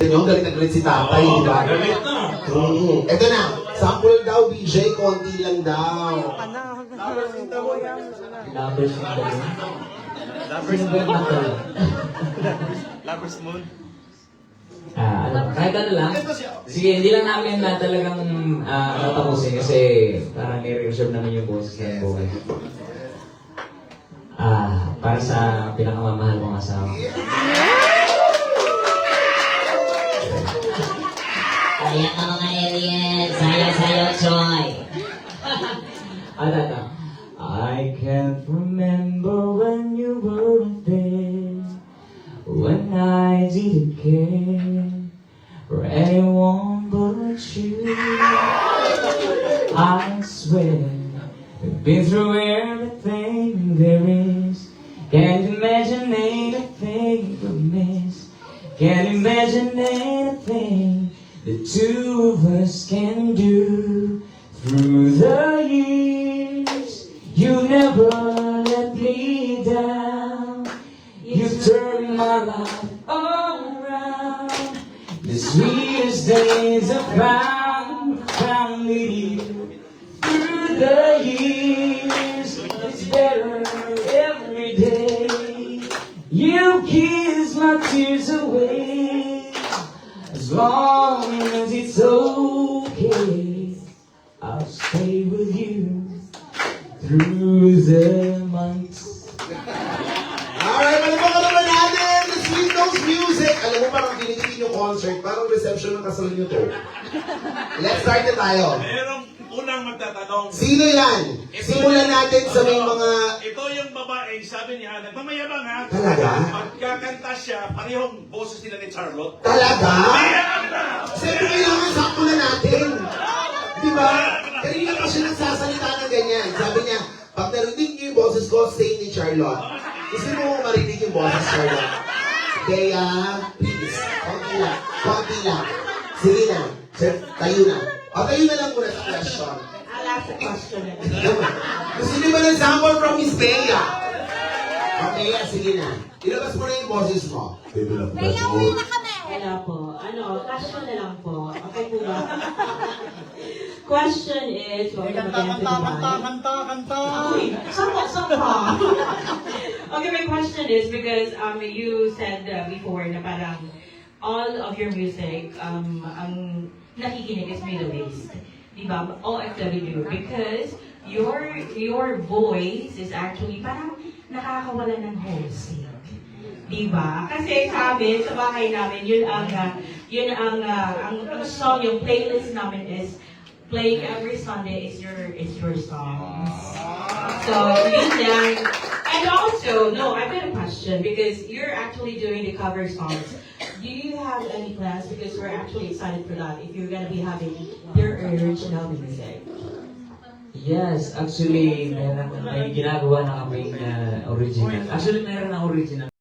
nyo, galit na galit si tatay, di ba? Galit na. Ito na, sample daw, BJ, konti lang daw. Lovers in the moon. Lovers moon. Kahit ano lang. Sige, hindi lang namin na talagang natapusin kasi parang nire-reserve namin yung boses ng buhay. Para sa pinakamamahal kong asawa. Ayan ka mga aliens. Sayo-sayo, Choy. I can't remember when you were there, when I didn't care for anyone but you. I swear we've been through everything there is. Can't imagine anything we miss. Can't imagine anything the two of us can do. Through the years, you never let me down. You turned my life all around. The sweetest days I found with you. Through the years, it's better every day. You kiss my tears away. As long as it's okay, I'll stay with you through the months. Alright, malabang ka naman natin! The Sweet Notes Music! Alam mo, parang tinitingin yung concert, parang reception ng kasal nyo to. Let's start na tayo. Merong unang magtatanong. Sino yan? Simulan natin sa may mga... Ito yung babae, sabi niya, nagmamayabang ha. Talaga? Pagkakanta siya, parehong boses nila ni Charlotte. Talaga? Ayan na! Siyempre kailangan sakto na natin. Di ba? Kanina pa siya nagsasalita ng ganyan. Sabi niya, pag narinig niyo yung boses ko, say ni Charlotte. Gusto mo marinig yung boses, Charlotte? Kaya, please, konti lang. Konti lang. Sige na. Tayo na. O, tayo na lang muna sa question. I'll ask a question. Gusto niyo ba ng sample from Miss Bea? Okay, sige na. Ilabas mo na yung boses mo. Hello po. Question na lang po. Okay po ba? Question is, Kanta. Okay, my question is because you said before na parang all of your music, ang nakikinig is Middle East. Diba? OFW. Because your voice is actually parang nakakawala ng wholesale. Diba? Kasi sa amin, sa bahay namin, yun ang song, yung playlist namin is playing every Sunday is your songs. So, yun lang. And also, no, I've got a question because you're actually doing the cover songs. Do you have any plans? Because we're actually excited for that. If you're gonna be having your original music. Yes, actually, may ginagawa na kami original. Actually, meron na original.